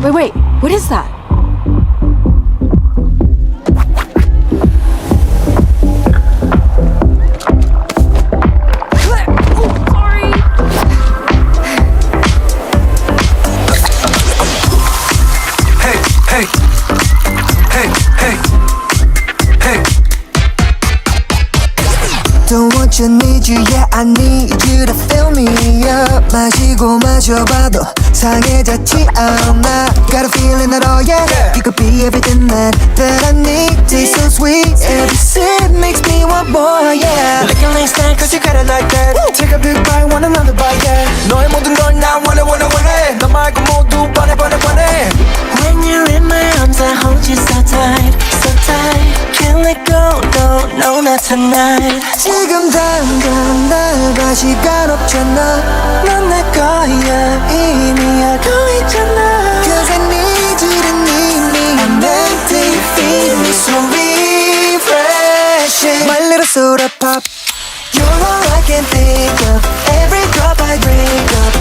Wait, what is that? Don't want you, need you, yeah I need you to fill me up. 마시고 마셔봐도 상해졌지 않아. Got a feeling that oh yeah, you could be everything that I need. Taste so sweet, every sip makes me want more, yeah. Licking like that cause you got it like that. Take a big bite, want another bite, yeah. 너의 모든 걸 난 원해 너 말고 모두 번해 When you're in my arms I hold you so tight, so tight. Can't let go, no, not tonight. 지금 당장 날 봐 시간 없잖아. 넌 내 거야 이미 알고 있잖아. Cause I need you to need me. I'm empty, you feed me so refreshing. My little soda pop. You're all I can think of. Every drop I drink up.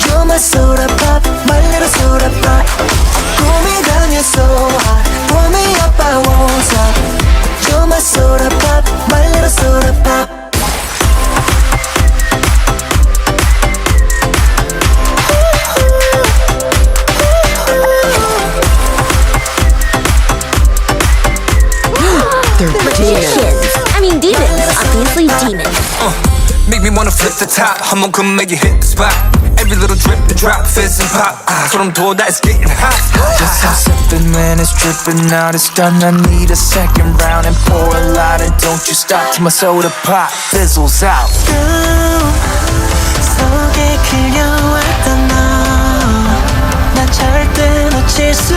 You're my soda pop, my little soda pop. Cool me down, you're so hot. Pull me up, I won't stop. You're my soda pop, my little soda pop. They're magicians. I mean demons, obviously demons. Make me wanna flip the top. 한번 come make you hit the spot. Every little drip and drop, fizz and pop. 소름 돋아, it's getting hot. Just I'm sipping when it's dripping out. It's done, I need a second round. And pour a lot and don't you stop till my soda pop fizzles out. 속에 그려왔던 너. 나 절대 놓칠 수